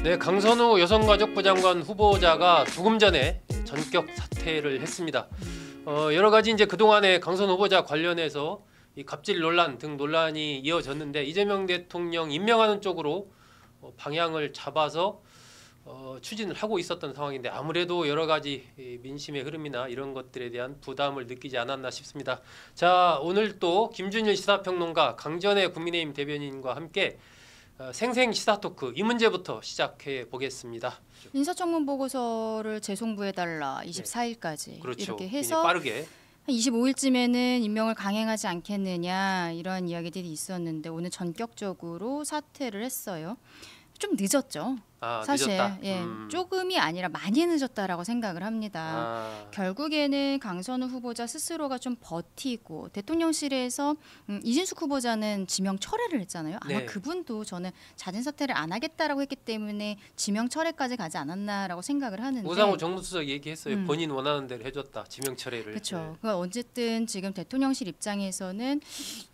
네, 강선우 여성가족부 장관 후보자가 조금 전에 전격 사퇴를 했습니다. 여러 가지 이제 그동안에 강선우 후보자 관련해서 이 갑질 논란 등 논란이 이어졌는데 이재명 대통령 임명하는 쪽으로 방향을 잡아서 추진을 하고 있었던 상황인데 아무래도 여러 가지 민심의 흐름이나 이런 것들에 대한 부담을 느끼지 않았나 싶습니다. 자, 오늘 또 김준일 시사평론가, 강전의 국민의힘 대변인과 함께 생생 시사 토크 이 문제부터 시작해 보겠습니다. 인사청문 보고서를 재송부해달라 24일까지 그렇죠. 이렇게 해서 빠르게 25일쯤에는 임명을 강행하지 않겠느냐 이런 이야기들이 있었는데 오늘 전격적으로 사퇴를 했어요. 좀 늦었죠. 사실 늦었다. 조금이 아니라 많이 늦었다라고 생각을 합니다. 결국에는 강선우 후보자 스스로가 좀 버티고 대통령실에서 이진숙 후보자는 지명 철회를 했잖아요. 아마 그분도 저는 자진 사퇴를 안 하겠다라고 했기 때문에 지명 철회까지 가지 않았나라고 생각을 하는데 우상호 정무수석 얘기했어요. 본인 원하는 대로 해줬다. 지명 철회를. 그렇죠. 그러니까 어쨌든 지금 대통령실 입장에서는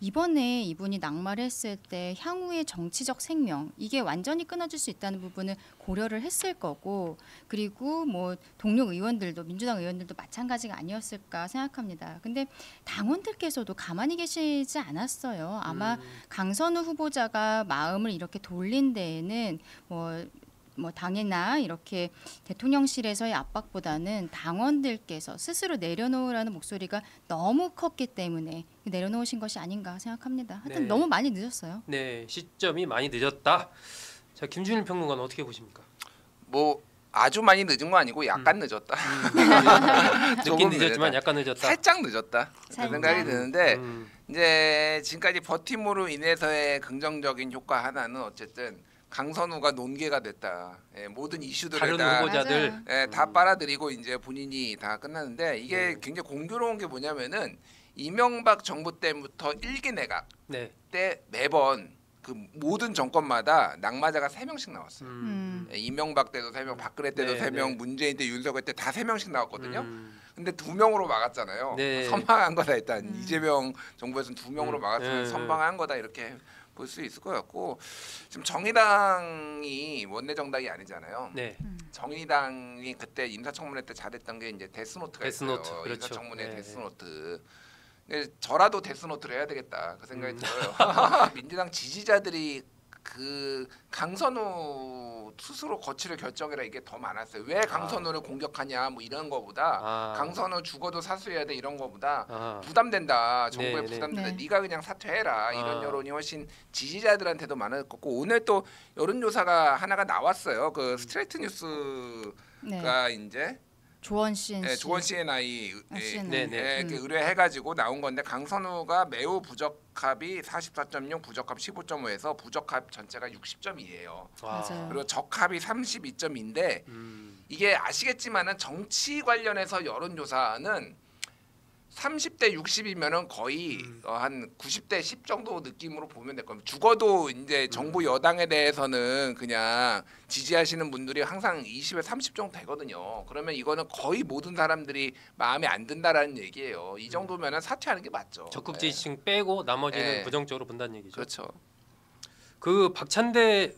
이번에 이분이 낙마를 했을 때 향후의 정치적 생명 이게 완전히 끊어질 수 있다는 부분을 고려를 했을 거고 그리고 뭐 동료 의원들도 민주당 의원들도 마찬가지가 아니었을까 생각합니다. 근데 당원들께서도 가만히 계시지 않았어요. 아마 강선우 후보자가 마음을 이렇게 돌린 데에는 뭐 당이나 이렇게 대통령실에서의 압박보다는 당원들께서 스스로 내려놓으라는 목소리가 너무 컸기 때문에 내려놓으신 것이 아닌가 생각합니다. 하여튼 너무 많이 늦었어요. 네, 시점이 많이 늦었다. 자, 김준일 평론가는 어떻게 보십니까? 뭐 아주 많이 늦은 거 아니고 약간 늦었다. 늦긴 늦었지만 약간 늦었다. 살짝 늦었다. 그 생각이 드는데 이제 지금까지 버팀으로 인해서의 긍정적인 효과 하나는 어쨌든 강선우가 논개가 됐다. 모든 이슈들을 다른 후보자들 다 빨아들이고 이제 본인이 다 끝났는데 이게 굉장히 공교로운 게 뭐냐면은 이명박 정부 때부터 1기 내각 때 매번 그 모든 정권마다 낙마자가 3명씩 나왔어요. 이명박 때도 3명, 박근혜 때도 3명, 문재인 때, 윤석열 때 다 3명씩 나왔거든요. 근데 2명으로 막았잖아요. 선방한 거다 일단. 이재명 정부에서는 2명으로 막았으면 선방한 거다 이렇게 볼 수 있을 것 같고 지금 정의당이 원내 정당이 아니잖아요. 정의당이 그때 인사청문회 때 잘했던 게 이제 데스노트가 있어요. 그렇죠. 인사청문회 데스노트. 저라도 데스노트를 해야 되겠다 그 생각이 들어요. 민주당 지지자들이 그 강선우 스스로 거취를 결정해라 이게 더 많았어요. 왜 강선우를 공격하냐 뭐 이런 거보다 강선우 죽어도 사수해야 돼 이런 거보다 부담된다. 정부에 부담된다. 네가 그냥 사퇴해라 이런 여론이 훨씬 지지자들한테도 많았고 오늘 또 여론조사가 하나가 나왔어요. 그 스트레이트 뉴스가 이제 조원 CNI 이렇게 의뢰해가지고 나온 건데 강선우가 매우 부적합이 44.6, 부적합 15.5에서 부적합 전체가 60점이에요. 그리고 적합이 32점인데 이게 아시겠지만은 정치 관련해서 여론조사는 30대 60이면은 거의 한 90대 10 정도 느낌으로 보면 될 겁니다. 죽어도 이제 정부 여당에 대해서는 그냥 지지하시는 분들이 항상 20에 30 정도 되거든요. 그러면 이거는 거의 모든 사람들이 마음에 안 든다라는 얘기예요. 이 정도면은 사퇴하는 게 맞죠. 적극 지지층 빼고 나머지는 부정적으로 본다는 얘기죠. 그렇죠. 그 박찬대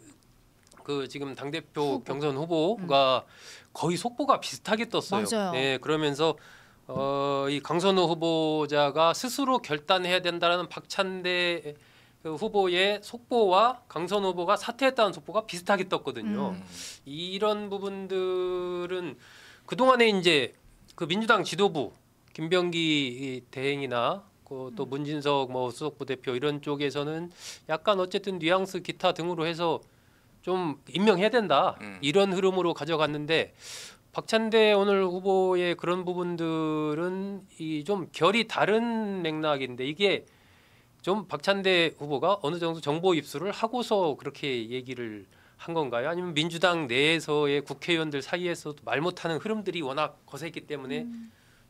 그 지금 당대표 경선 후보가 거의 속보가 비슷하게 떴어요. 맞아요. 네, 그러면서 이 강선우 후보자가 스스로 결단해야 된다라는 박찬대 후보의 속보와 강선우 후보가 사퇴했다는 속보가 비슷하게 떴거든요. 이런 부분들은 그동안에 이제 그 민주당 지도부 김병기 대행이나 또 문진석 뭐 수석부 대표 이런 쪽에서는 약간 어쨌든 뉘앙스 기타 등으로 해서 좀 임명해야 된다 이런 흐름으로 가져갔는데 박찬대 오늘 후보의 그런 부분들은 이 좀 결이 다른 맥락인데 이게 좀 박찬대 후보가 어느 정도 정보 입수를 하고서 그렇게 얘기를 한 건가요? 아니면 민주당 내에서의 국회의원들 사이에서도 말 못하는 흐름들이 워낙 거셌기 때문에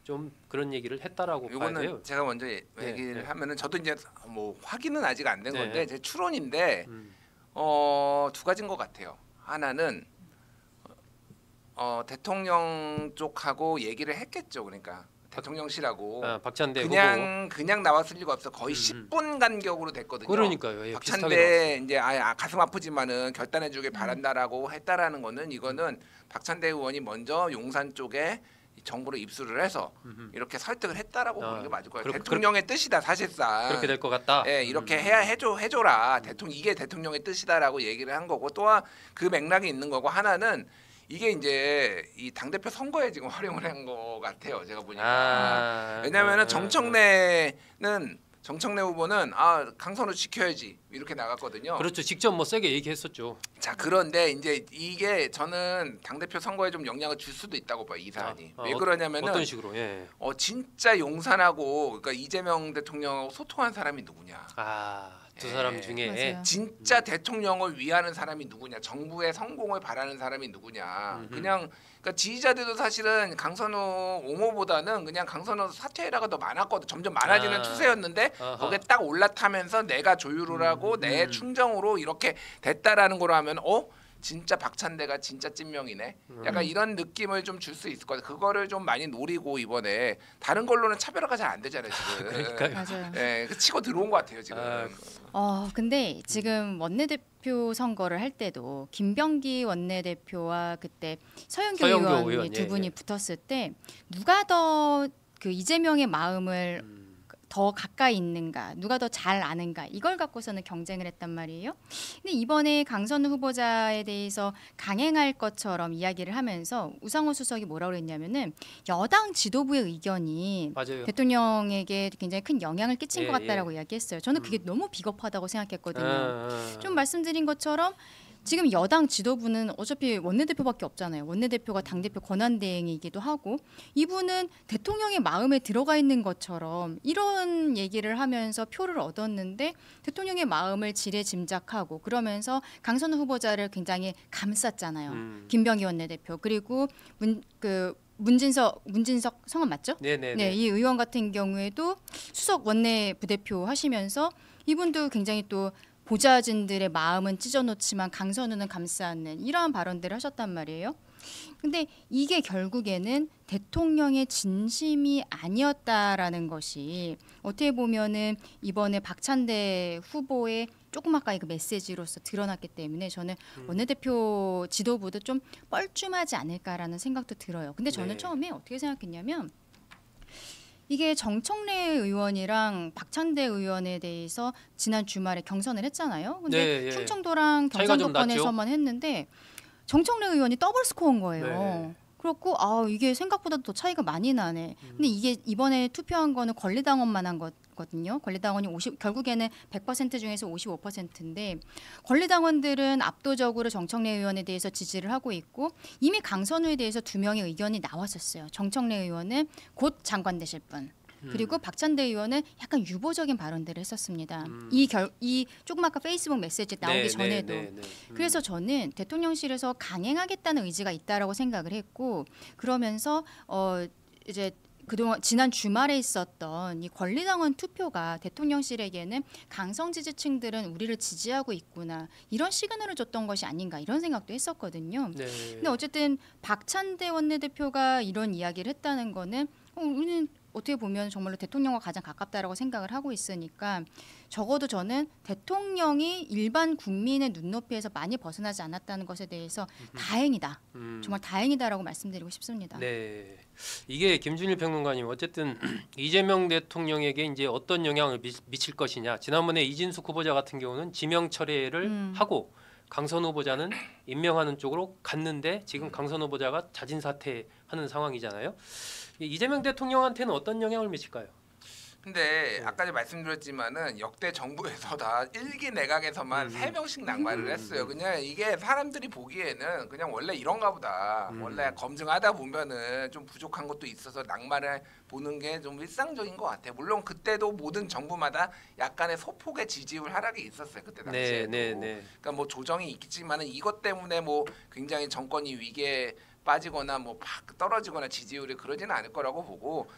좀 그런 얘기를 했다라고 봐야 돼요. 이거는 제가 먼저 얘기를 하면은 저도 이제 뭐 확인은 아직 안 된 건데 제 추론인데 두 가지인 것 같아요. 하나는 대통령 쪽하고 얘기를 했겠죠. 그러니까 대통령실하고 박찬대 후보. 그냥 나왔을 리가 없어. 거의 10분 간격으로 됐거든요. 그러니까요. 예, 박찬대 이제 가슴 아프지만은 결단해주길 바란다라고 했다라는 거는 이거는 박찬대 의원이 먼저 용산 쪽에 정부로 입수를 해서 이렇게 설득을 했다라고 보는 게 맞을 거예요. 대통령의 뜻이다 사실상. 그렇게 될 것 같다. 예, 이렇게 해줘라. 이게 대통령의 뜻이다라고 얘기를 한 거고 또한 그 맥락이 있는 거고 하나는 이게 이제 이 당대표 선거에 지금 활용을 한 것 같아요. 제가 보니까. 왜냐하면은 정청래 후보는 강선우 지켜야지 이렇게 나갔거든요. 그렇죠. 직접 뭐 세게 얘기했었죠. 자 그런데 이제 이게 저는 당대표 선거에 좀 영향을 줄 수도 있다고 봐요. 이 사안이. 왜 그러냐면은 어떤 식으로? 예. 진짜 용산하고 그러니까 이재명 대통령하고 소통한 사람이 누구냐. 두 사람 중에 맞아요. 진짜 대통령을 위하는 사람이 누구냐, 정부의 성공을 바라는 사람이 누구냐. 그냥 그러니까 지지자들도 사실은 강선우 옹호보다는 그냥 강선우 사퇴라가 더 많았거든. 점점 많아지는 추세였는데 거기에 딱 올라타면서 내가 조율을 하고 내 충정으로 이렇게 됐다라는 거로 하면 진짜 박찬대가 진짜 찐명이네. 약간 이런 느낌을 좀 줄 수 있을 것 같아요. 그거를 좀 많이 노리고 이번에 다른 걸로는 차별화가 잘 안 되잖아요 지금. 그러니까요. 맞아요. 네, 치고 들어온 것 같아요 지금. 근데 지금 원내대표 선거를 할 때도 김병기 원내대표와 그때 서영교 의원 두 분이 붙었을 때 누가 더 그 이재명의 마음을 더 가까이 있는가, 누가 더 잘 아는가 이걸 갖고서는 경쟁을 했단 말이에요. 근데 이번에 강선우 후보자에 대해서 강행할 것처럼 이야기를 하면서 우상호 수석이 뭐라고 그랬냐면은 여당 지도부의 의견이 맞아요. 대통령에게 굉장히 큰 영향을 끼친 것 같다라고 이야기했어요. 저는 그게 너무 비겁하다고 생각했거든요. 좀 말씀드린 것처럼 지금 여당 지도부는 어차피 원내대표밖에 없잖아요. 원내대표가 당대표 권한대행이기도 하고 이분은 대통령의 마음에 들어가 있는 것처럼 이런 얘기를 하면서 표를 얻었는데 대통령의 마음을 지레짐작하고 그러면서 강선우 후보자를 굉장히 감쌌잖아요. 김병기 원내대표 그리고 문진석 성함 맞죠? 네네네. 네, 이 의원 같은 경우에도 수석 원내 부대표 하시면서 이분도 굉장히 또 보좌진들의 마음은 찢어놓지만 강선우는 감싸 안는 이러한 발언들을 하셨단 말이에요. 근데 이게 결국에는 대통령의 진심이 아니었다라는 것이 어떻게 보면은 이번에 박찬대 후보의 조그맣게 그 메시지로서 드러났기 때문에 저는 원내대표 지도부도 좀 뻘쭘하지 않을까라는 생각도 들어요. 근데 저는 처음에 어떻게 생각했냐면 이게 정청래 의원이랑 박찬대 의원에 대해서 지난 주말에 경선을 했잖아요. 근데 충청도랑 경상도권에서만 했는데 정청래 의원이 더블 스코어인 거예요. 그렇고 이게 생각보다 더 차이가 많이 나네. 근데 이게 이번에 투표한 거는 권리당원만 한 거거든요. 권리당원이 결국에는 100% 중에서 55%인데 권리당원들은 압도적으로 정청래 의원에 대해서 지지를 하고 있고 이미 강선우에 대해서 2명의 의견이 나왔었어요. 정청래 의원은 곧 장관 되실 분. 그리고 박찬대 의원은 약간 유보적인 발언들을 했었습니다. 이 조그맣게 페이스북 메시지 나오기 전에도. 그래서 저는 대통령실에서 강행하겠다는 의지가 있다라고 생각을 했고 그러면서 이제 그동안 지난 주말에 있었던 이 권리당원 투표가 대통령실에게는 강성 지지층들은 우리를 지지하고 있구나 이런 시그널을 줬던 것이 아닌가 이런 생각도 했었거든요. 근데 어쨌든 박찬대 원내대표가 이런 이야기를 했다는 거는 우리는 어떻게 보면 정말로 대통령과 가장 가깝다라고 생각을 하고 있으니까 적어도 저는 대통령이 일반 국민의 눈높이에서 많이 벗어나지 않았다는 것에 대해서 다행이다. 정말 다행이다라고 말씀드리고 싶습니다. 네. 이게 김준일 평론가님 어쨌든 이재명 대통령에게 이제 어떤 영향을 미칠 것이냐. 지난번에 이진숙 후보자 같은 경우는 지명 철회를 하고 강선 후보자는 임명하는 쪽으로 갔는데 지금 강선 후보자가 자진 사퇴하는 상황이잖아요. 이재명 대통령한테는 어떤 영향을 미칠까요? 근데 아까 말씀드렸지만은 역대 정부에서 다 1기 내각에서만 3명씩 낙마를 했어요. 그냥 이게 사람들이 보기에는 그냥 원래 이런가 보다. 원래 검증하다 보면은 좀 부족한 것도 있어서 낙마를 보는 게 좀 일상적인 것 같아요. 물론 그때도 모든 정부마다 약간의 소폭의 지지율 하락이 있었어요. 그때 당시에도. 그러니까 뭐 조정이 있겠지만은 이것 때문에 뭐 굉장히 정권이 위기에 빠지거나 뭐 팍 떨어지거나 지지율이 그러지는 않을 거라고 보고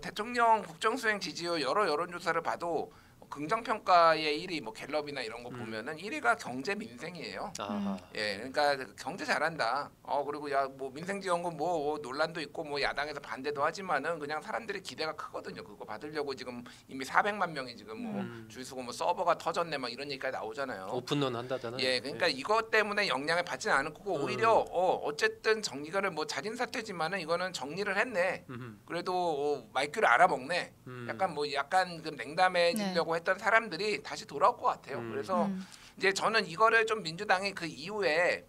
대통령 국정수행 지지율 여러 여론조사를 봐도 긍정 평가의 1위 뭐 갤럽이나 이런 거 보면은 1위가 경제 민생이에요. 아하. 예, 그러니까 경제 잘한다. 그리고 야 뭐 민생지원금 뭐 논란도 있고 뭐 야당에서 반대도 하지만은 그냥 사람들의 기대가 크거든요. 그거 받으려고 지금 이미 400만 명이 지금 뭐 줄 서고 뭐 서버가 터졌네 막 이런 얘기까지 나오잖아요. 오픈런 한다잖아요. 예, 그러니까 이것 때문에 영향을 받지는 않을 거고 오히려 어쨌든 정리가를 뭐 자진 사퇴지만은 이거는 정리를 했네. 그래도 마이크를 알아먹네. 약간 그 냉담해지려고 했던 사람들이 다시 돌아올 것 같아요. 그래서 이제 저는 이거를 좀 민주당이 그 이후에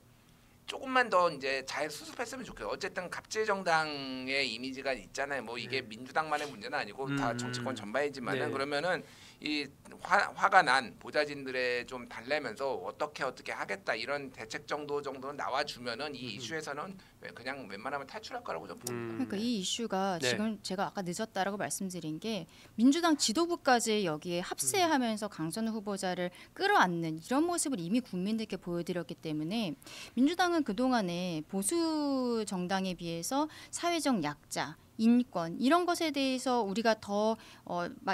조금만 더 이제 잘 수습했으면 좋겠어요. 어쨌든 갑질 정당의 이미지가 있잖아요. 뭐 이게 민주당만의 문제는 아니고 다 정치권 전반이지만은 네. 그러면은 이 화가 난 보좌진들의 좀 달래면서 어떻게 하겠다 이런 대책 정도는 나와주면은 이 이슈에서는 그냥 웬만하면 탈출할 거라고 좀 봅니다. 그러니까 이 이슈가 네. 지금 제가 아까 늦었다라고 말씀드린 게 민주당 지도부까지 여기에 합세하면서 강선우 후보자를 끌어안는 이런 모습을 이미 국민들께 보여드렸기 때문에 민주당은 그동안에 보수 정당에 비해서 사회적 약자 인권 이런 것에 대해서 우리가 더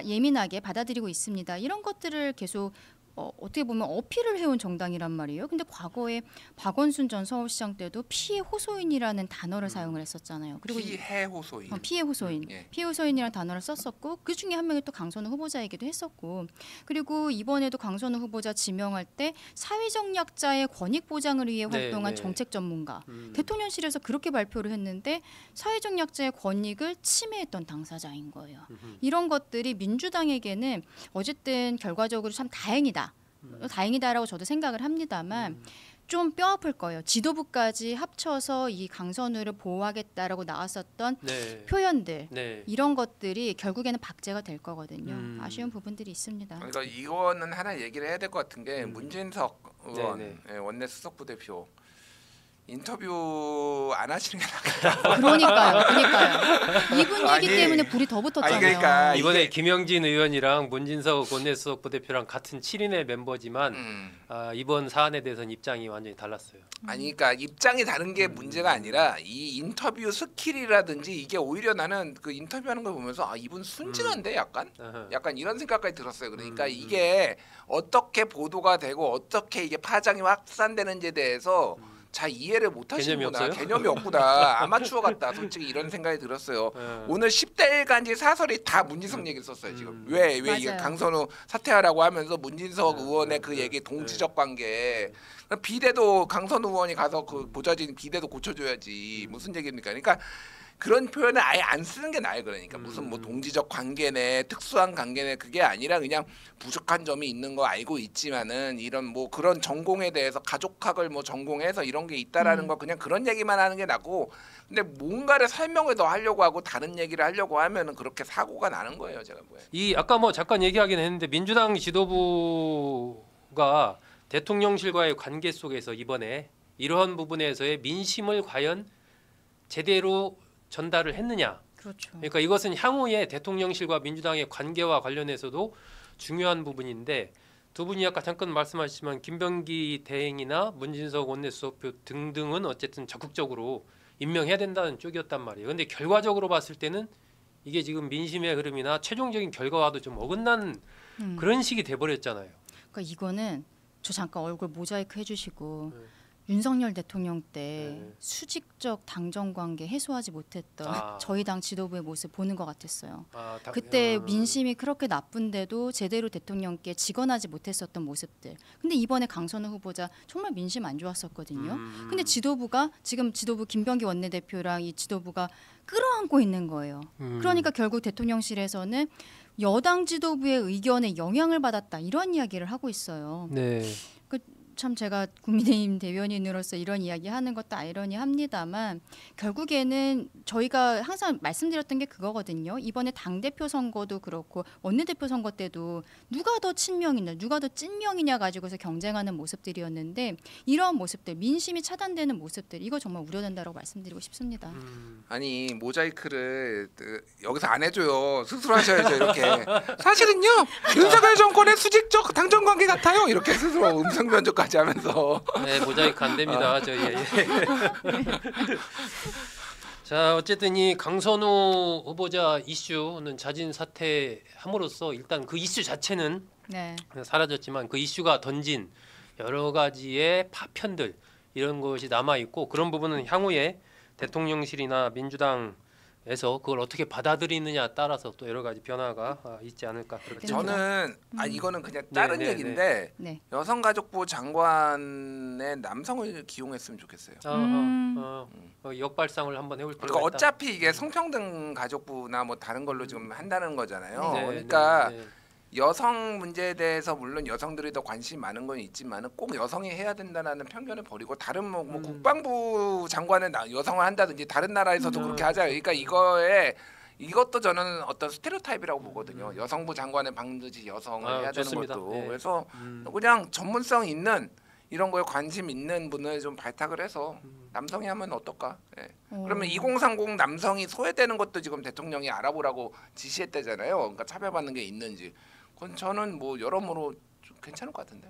예민하게 받아들이고 있습니다. 이런 것들을 계속 어떻게 보면 어필을 해온 정당이란 말이에요. 근데 과거에 박원순 전 서울시장 때도 피해 호소인이라는 단어를 사용을 했었잖아요. 그리고 피해 호소인. 피해 호소인, 예. 피해 호소인이라는 단어를 썼었고 그 중에 한 명이 또 강선우 후보자이기도 했었고 그리고 이번에도 강선우 후보자 지명할 때 사회적 약자의 권익 보장을 위해 활동한 네. 정책 전문가 대통령실에서 그렇게 발표를 했는데 사회적 약자의 권익을 침해했던 당사자인 거예요. 이런 것들이 민주당에게는 어쨌든 결과적으로 참 다행이다라고 저도 생각을 합니다만 좀 뼈아플 거예요. 지도부까지 합쳐서 이 강선우를 보호하겠다라고 나왔었던 네. 표현들 네. 이런 것들이 결국에는 박제가 될 거거든요. 아쉬운 부분들이 있습니다. 그러니까 이거는 하나 얘기를 해야 될 것 같은 게 문진석 의원 네네. 원내 수석부 대표 인터뷰 안 하시는 게 낫겠다. 그러니까요. 이분 얘기 아니, 때문에 불이 더 붙었잖아요. 그러니까 이번에 이게- 김영진 의원이랑 문진석 원내수석 부대표랑 같은 7인의 멤버지만 이번 사안에 대해서는 입장이 완전히 달랐어요. 아니 그러니까 입장이 다른 게 문제가 아니라 이 인터뷰 스킬이라든지 이게 오히려 나는 그 인터뷰하는 걸 보면서 이분 순진한데 약간 이런 생각까지 들었어요. 그러니까 이게 어떻게 보도가 되고 어떻게 이게 파장이 확산되는지에 대해서 잘 이해를 못 하시는구나. 개념이 없구나. 아마추어 같다. 솔직히 이런 생각이 들었어요. 오늘 10대 1간지 사설이 다 문진석 얘기를 썼어요. 지금 왜 이게 강선우 사퇴하라고 하면서 문진석 의원의 그 얘기 동지적 관계 비대도 강선우 의원이 가서 그 보좌진 비대도 고쳐줘야지 무슨 얘기입니까? 그러니까 그런 표현을 아예 안 쓰는 게 나아요. 그러니까 무슨 뭐 동지적 관계네 특수한 관계네 그게 아니라 그냥 부족한 점이 있는 거 알고 있지만은 이런 뭐 그런 전공에 대해서 가족학을 뭐 전공해서 이런 게 있다라는 거 그냥 그런 얘기만 하는 게 낫고 근데 뭔가를 설명을 더 하려고 하고 다른 얘기를 하려고 하면은 그렇게 사고가 나는 거예요. 제가 뭐예요. 이 아까 뭐 잠깐 얘기하긴 했는데 민주당 지도부가 대통령실과의 관계 속에서 이번에 이러한 부분에서의 민심을 과연 제대로 전달을 했느냐. 그렇죠. 그러니까 이것은 향후에 대통령실과 민주당의 관계와 관련해서도 중요한 부분인데 두 분이 아까 잠깐 말씀하셨지만 김병기 대행이나 문진석 원내수석표 등등은 어쨌든 적극적으로 임명해야 된다는 쪽이었단 말이에요. 그런데 결과적으로 봤을 때는 이게 지금 민심의 흐름이나 최종적인 결과와도 좀 어긋난 그런 식이 돼버렸잖아요. 그러니까 이거는 저 잠깐 얼굴 모자이크 해주시고 윤석열 대통령 때 수직적 당정 관계 해소하지 못했던 저희 당 지도부의 모습 보는 것 같았어요. 그때 민심이 그렇게 나쁜데도 제대로 대통령께 직언하지 못했었던 모습들. 근데 이번에 강선우 후보자 정말 민심 안 좋았었거든요. 근데 지도부가 지금 지도부 김병기 원내대표랑 이 지도부가 끌어안고 있는 거예요. 그러니까 결국 대통령실에서는 여당 지도부의 의견에 영향을 받았다 이런 이야기를 하고 있어요. 네. 참 제가 국민의힘 대변인으로서 이런 이야기 하는 것도 아이러니합니다만 결국에는 저희가 항상 말씀드렸던 게 그거거든요. 이번에 당대표 선거도 그렇고 원내대표 선거 때도 누가 더 친명이냐 누가 더 찐명이냐 가지고서 경쟁하는 모습들이었는데 이런 모습들 민심이 차단되는 모습들 이거 정말 우려된다고 말씀드리고 싶습니다. 아니 모자이크를 여기서 안 해줘요. 스스로 하셔야죠. 이렇게 사실은요 윤석열 정권의 수직적 당정관계 같아요. 이렇게 스스로 음성 변조까지 하면서 네, 모자이크 안 됩니다. 저희. 자, 어쨌든 이 강선우 후보자 이슈는 자진 사퇴함으로써 일단 그 이슈 자체는 네. 사라졌지만 그 이슈가 던진 여러 가지의 파편들 이런 것이 남아 있고 그런 부분은 향후에 대통령실이나 민주당에서 그걸 어떻게 받아들이느냐 따라서 또 여러 가지 변화가 있지 않을까 그렇게 생각합니다. 저는 이거는 그냥 다른 네, 네, 얘기인데 네. 여성가족부 장관에 남성을 기용했으면 좋겠어요. 역발상을 한번 해볼 필요가 그러니까 있다. 어차피 이게 성평등 가족부나 뭐 다른 걸로 지금 한다는 거잖아요. 네, 그러니까 네, 네. 여성 문제에 대해서 물론 여성들이 더 관심이 많은 건 있지만은 꼭 여성이 해야 된다는 편견을 버리고 다른 뭐 국방부 장관은 여성을 한다든지 다른 나라에서도 그렇게 하자. 그러니까 이것도 저는 어떤 스테레오타입이라고 보거든요. 여성부 장관은 반드시 여성을 해야 좋습니다. 되는 것도. 네. 그래서 그냥 전문성 있는 이런 거에 관심 있는 분을 좀 발탁을 해서 남성이 하면 어떨까? 예. 그러면 2030 남성이 소외되는 것도 지금 대통령이 알아보라고 지시했대잖아요. 그러니까 차별받는 게 있는지. 그건 저는 뭐 여러모로 좀 괜찮을 것 같은데.